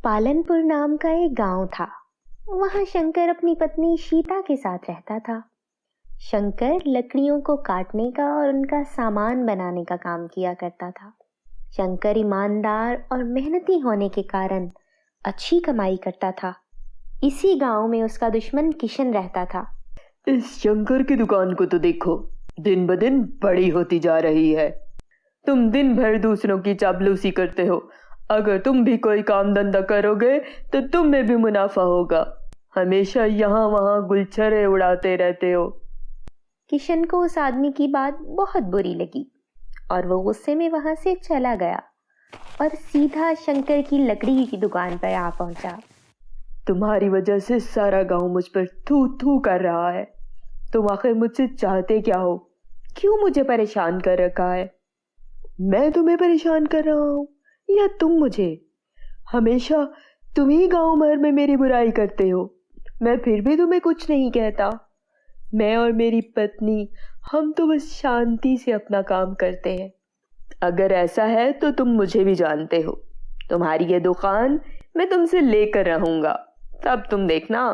पालनपुर नाम का एक गांव था। वहां शंकर अपनी पत्नी सीता के साथ रहता था। शंकर लकड़ियों को काटने का और उनका सामान बनाने का काम किया करता था। शंकर ईमानदार और मेहनती होने के कारण अच्छी कमाई करता था। इसी गांव में उसका दुश्मन किशन रहता था। इस शंकर की दुकान को तो देखो, दिन ब दिन बड़ी होती जा रही है। तुम दिन भर दूसरों की चापलूसी करते हो। अगर तुम भी कोई काम धंधा करोगे तो तुम में भी मुनाफा होगा। हमेशा यहाँ वहाँ गुलछरे उड़ाते रहते हो। किशन को उस आदमी की बात बहुत बुरी लगी और वो गुस्से में वहां से चला गया और सीधा शंकर की लकड़ी की दुकान पर आ पहुंचा। तुम्हारी वजह से सारा गांव मुझ पर थू थू कर रहा है। तुम आखिर मुझसे चाहते क्या हो? क्यों मुझे परेशान कर रखा है? मैं तुम्हें परेशान कर रहा हूँ या तुम मुझे? हमेशा तुम ही गांव भर में मेरी बुराई करते हो। मैं फिर भी तुम्हें कुछ नहीं कहता। मैं और मेरी पत्नी, हम तो बस शांति से अपना काम करते हैं। अगर ऐसा है तो तुम मुझे भी जानते हो। तुम्हारी ये दुकान मैं तुमसे लेकर रहूंगा, तब तुम देखना।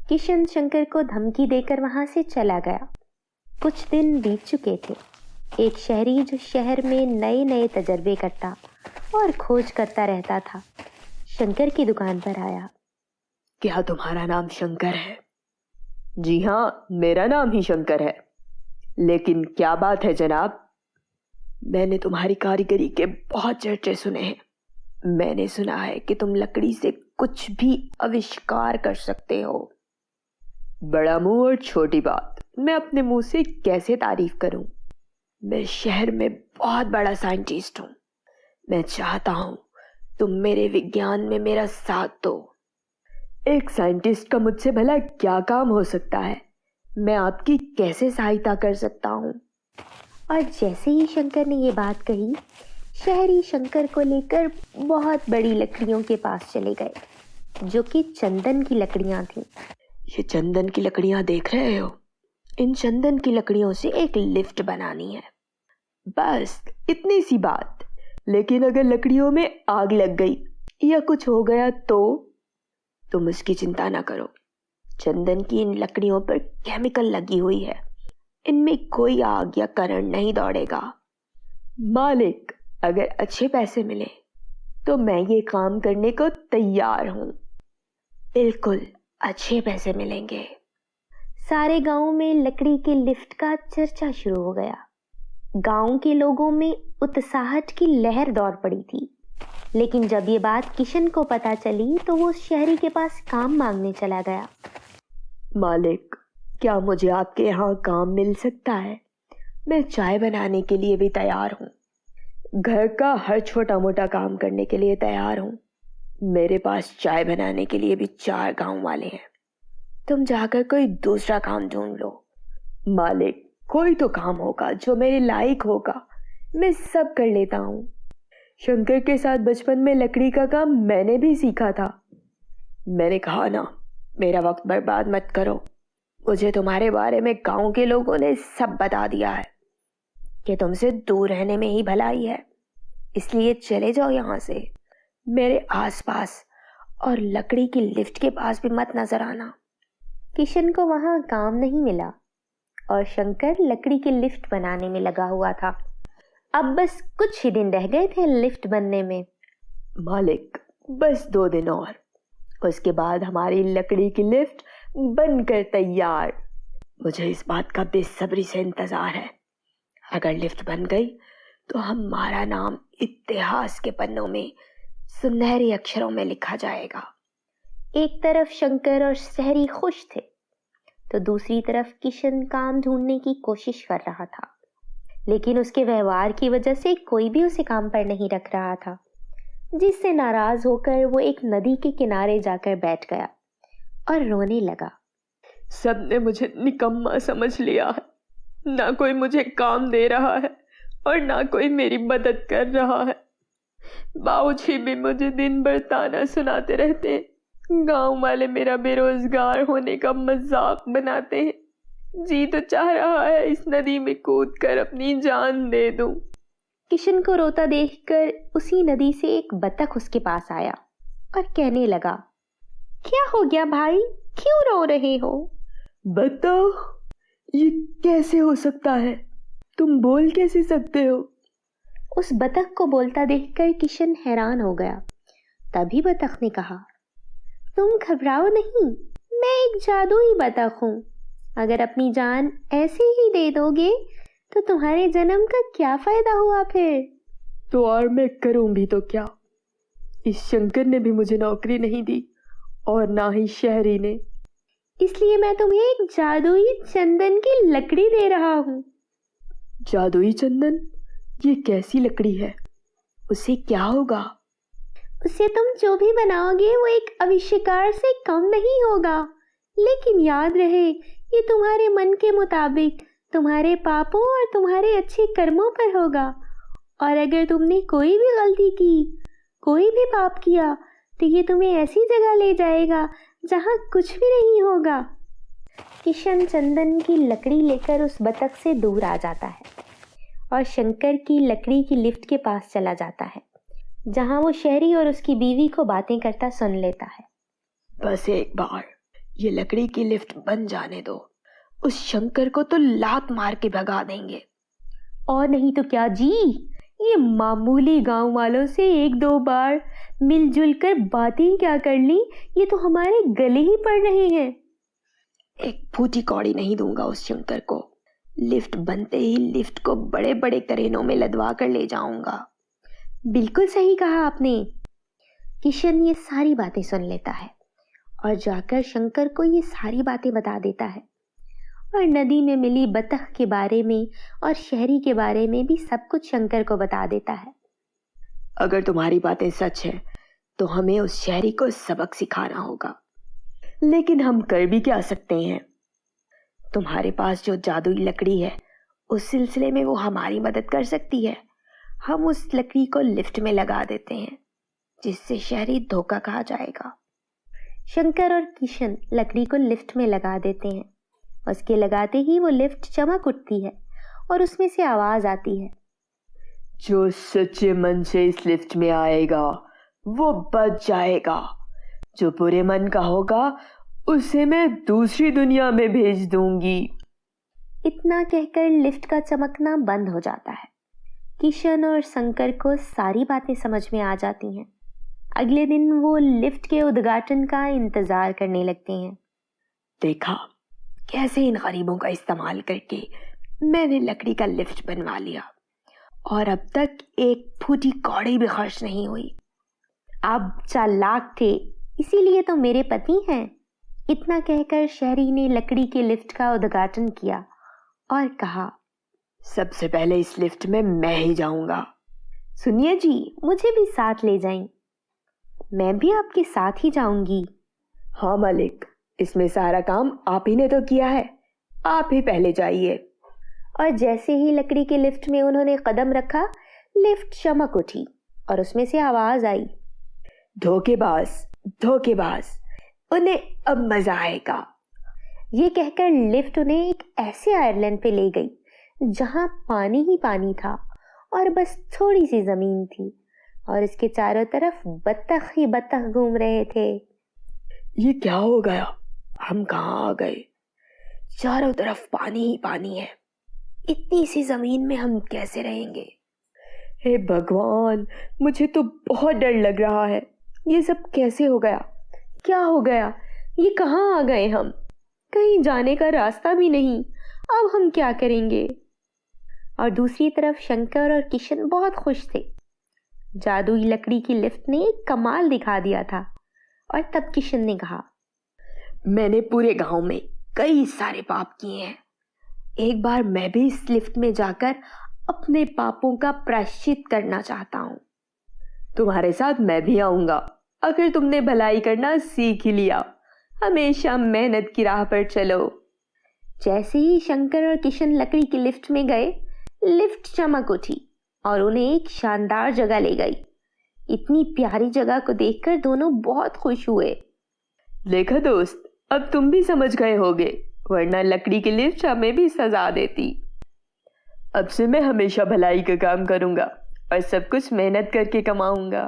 किशन शंकर को धमकी देकर वहां से चला गया। कुछ दिन बीत चुके थे। एक शहरी जो शहर में नए नए तजर्बे करता और खोज करता रहता था, शंकर की दुकान पर आया। क्या तुम्हारा नाम शंकर है? जी हाँ, मेरा नाम ही शंकर है। लेकिन क्या बात है जनाब? मैंने तुम्हारी कारीगरी के बहुत चर्चे सुने हैं। मैंने सुना है कि तुम लकड़ी से कुछ भी आविष्कार कर सकते हो। बड़ा मुंह और छोटी बात, मैं अपने मुंह से कैसे तारीफ करूं? मैं शहर में बहुत बड़ा साइंटिस्ट हूं। मैं चाहता हूं तुम मेरे विज्ञान में मेरा साथ दो। एक साइंटिस्ट का मुझसे भला क्या काम हो सकता है? मैं आपकी कैसे सहायता कर सकता हूं? और जैसे ही शंकर ने ये बात कही, शहरी शंकर को लेकर बहुत बड़ी लकड़ियों के पास चले गए, जो कि चंदन की लकड़ियां थीं। ये चंदन की लकड़ियां देख रहे हो? इन चंदन की लकड़ियों से एक लिफ्ट बनानी है। बस इतनी सी बात। लेकिन अगर लकड़ियों में आग लग गई या कुछ हो गया तो तुम इसकी चिंता ना करो। चंदन की इन लकड़ियों पर केमिकल लगी हुई है। इनमें कोई आग या करंट नहीं दौड़ेगा। मालिक, अगर अच्छे पैसे मिले तो मैं ये काम करने को तैयार हूं। बिल्कुल अच्छे पैसे मिलेंगे। सारे गांव में लकड़ी के लिफ्ट का चर्चा शुरू हो गया। गांव के लोगों में उत्साहट की लहर दौड़ पड़ी थी। लेकिन जब ये बात किशन को पता चली तो वो शहरी के पास काम मांगने चला गया। मालिक, क्या मुझे आपके यहाँ काम मिल सकता है? मैं चाय बनाने के लिए भी तैयार हूँ। घर का हर छोटा मोटा काम करने के लिए तैयार हूँ। मेरे पास चाय बनाने के लिए भी 4 गांव वाले हैं। तुम जाकर कोई दूसरा काम ढूंढ लो। मालिक, कोई तो काम होगा जो मेरे लायक होगा। मैं सब कर लेता हूँ। शंकर के साथ बचपन में लकड़ी का काम मैंने भी सीखा था। मैंने कहा ना, मेरा वक्त बर्बाद मत करो। मुझे तुम्हारे बारे में गांव के लोगों ने सब बता दिया है कि तुमसे दूर रहने में ही भलाई है। इसलिए चले जाओ यहाँ से। मेरे आसपास और लकड़ी की लिफ्ट के पास भी मत नजर आना। किशन को वहां काम नहीं मिला और शंकर लकड़ी की लिफ्ट बनाने में लगा हुआ था। अब बस कुछ ही दिन रह गए थे लिफ्ट बनने में। मालिक, बस 2 दिन और, उसके बाद हमारी लकड़ी की लिफ्ट बनकर तैयार। मुझे इस बात का बेसब्री से इंतजार है। अगर लिफ्ट बन गई तो हमारा नाम इतिहास के पन्नों में सुनहरे अक्षरों में लिखा जाएगा। एक तरफ शंकर और शहरी खुश थे तो दूसरी तरफ किशन काम ढूंढने की कोशिश कर रहा था। लेकिन उसके व्यवहार की वजह से कोई भी उसे काम पर नहीं रख रहा था, जिससे नाराज होकर वो एक नदी के किनारे जाकर बैठ गया और रोने लगा। सबने मुझे निकम्मा समझ लिया है। ना कोई मुझे काम दे रहा है और ना कोई मेरी मदद कर रहा है। बाबूजी भी मुझे दिन भर ताना सुनाते रहते हैं। गांव वाले मेरा बेरोजगार होने का मजाक बनाते हैं। जी तो चाह रहा है इस नदी में कूदकर अपनी जान दे दूं। किशन को रोता देखकर उसी नदी से एक बतख उसके पास आया और कहने लगा, क्या हो गया भाई, क्यों रो रहे हो? बताओ, ये कैसे हो सकता है? तुम बोल कैसे सकते हो? उस बतख को बोलता देखकर किशन हैरान हो गया। तभी बतख ने कहा, तुम घबराओ नहीं, मैं एक जादुई बतख हूँ। अगर अपनी जान ऐसे ही दे दोगे तो तुम्हारे जन्म का क्या फायदा हुआ फिर? तो और मैं करूं भी तो क्या? इस शंकर ने भी मुझे नौकरी नहीं दी और ना ही शहरी ने। इसलिए मैं तुम्हें एक जादुई चंदन की लकड़ी दे रहा हूँ। जादुई चंदन? ये कैसी लकड़ी है? उससे क्या होगा? उससे तुम जो भी बनाओगे वो एक आविष्कार से कम नहीं होगा। लेकिन याद रहे, ये तुम्हारे मन के मुताबिक तुम्हारे पापों और तुम्हारे अच्छे कर्मों पर होगा। और अगर तुमने कोई भी गलती की, कोई भी पाप किया, तो ये तुम्हें ऐसी जगह ले जाएगा जहाँ कुछ भी नहीं होगा। किशन चंदन की लकड़ी लेकर उस बतख से दूर आ जाता है और शंकर की लकड़ी की लिफ्ट के पास चला जाता है, जहाँ वो शहरी और उसकी बीवी को बातें करता सुन लेता है। बस एक बार ये लकड़ी की लिफ्ट बन जाने दो, उस शंकर को तो लात मार के भगा देंगे। और नहीं तो क्या जी, ये मामूली गांव वालों से एक दो बार मिलजुल कर बातें क्या कर ली, ये तो हमारे गले ही पड़ रहे हैं। एक फूटी कौड़ी नहीं दूंगा उस शंकर को। लिफ्ट बनते ही लिफ्ट को बड़े बड़े करेनों में लदवा कर ले जाऊंगा। बिल्कुल सही कहा आपने। किशन ये सारी बातें सुन लेता है और जाकर शंकर को ये सारी बातें बता देता है, और नदी में मिली बतख के बारे में और शहरी के बारे में भी सब कुछ शंकर को बता देता है। अगर तुम्हारी बातें सच है तो हमें उस शहरी को सबक सिखाना होगा। लेकिन हम कर भी क्या सकते हैं? तुम्हारे पास जो जादुई लकड़ी है, उस सिलसिले में वो हमारी मदद कर सकती है। हम उस लकड़ी को लिफ्ट में लगा देते हैं, जिससे शहरी धोखा खा जाएगा। शंकर और किशन लकड़ी को लिफ्ट में लगा देते हैं। उसके लगाते ही वो लिफ्ट चमक उठती है और उसमें से आवाज आती है, जो सच्चे मन से इस लिफ्ट में आएगा वो बच जाएगा। जो बुरे मन का होगा उसे मैं दूसरी दुनिया में भेज दूंगी। इतना कहकर लिफ्ट का चमकना बंद हो जाता है। किशन और शंकर को सारी बातें समझ में आ जाती हैं। अगले दिन वो लिफ्ट के उद्घाटन का इंतजार करने लगते हैं। देखा कैसे इन गरीबों का इस्तेमाल करके मैंने लकड़ी का लिफ्ट बनवा लिया, और अब तक एक फूटी कौड़ी भी खर्च नहीं हुई। आप चालाक थे, इसीलिए तो मेरे पति हैं। इतना कहकर शहरी ने लकड़ी के लिफ्ट का उद्घाटन किया और कहा, सबसे पहले इस लिफ्ट में मैं ही जाऊंगा। सुनिए जी, मुझे भी साथ ले जाएं। मैं भी आपके साथ ही जाऊंगी। हाँ मालिक, इसमें सारा काम आप ही ने तो किया है, आप ही पहले जाइए। और जैसे ही लकड़ी के लिफ्ट में उन्होंने कदम रखा, लिफ्ट चमक उठी और उसमें से आवाज आई, धोखेबाज, धोखेबाज, उन्हें अब मजा आएगा। ये कहकर लिफ्ट उन्हें एक ऐसे आयरलैंड पे ले गई जहां पानी ही पानी था और बस थोड़ी सी जमीन थी, और इसके चारों तरफ बत्तख ही बत्तख घूम रहे थे। ये क्या हो गया? हम कहाँ आ गए? चारों तरफ पानी ही पानी है। इतनी सी जमीन में हम कैसे रहेंगे? हे भगवान, मुझे तो बहुत डर लग रहा है। ये सब कैसे हो गया? क्या हो गया? ये कहाँ आ गए हम? कहीं जाने का रास्ता भी नहीं। अब हम क्या करेंगे? और दूसरी तरफ शंकर और किशन बहुत खुश थे। जादुई लकड़ी की लिफ्ट ने एक कमाल दिखा दिया था। और तब किशन ने कहा, मैंने पूरे गांव में कई सारे पाप किए हैं। एक बार मैं भी इस लिफ्ट में जाकर अपने पापों का प्रायश्चित करना चाहता हूँ। तुम्हारे साथ मैं भी आऊंगा, अगर तुमने भलाई करना सीख ही लिया। हमेशा मेहनत की राह पर चलो। जैसे ही शंकर और किशन लकड़ी की लिफ्ट में गए, लिफ्ट चमक उठी और उन्हें एक शानदार जगह ले गई। इतनी प्यारी जगह को देखकर दोनों बहुत खुश हुए। देखा दोस्त, अब तुम भी समझ गए होगे, वरना लकड़ी की लिफ्ट हमें भी सजा देती। अब से मैं हमेशा भलाई का काम करूंगा और सब कुछ मेहनत करके कमाऊंगा।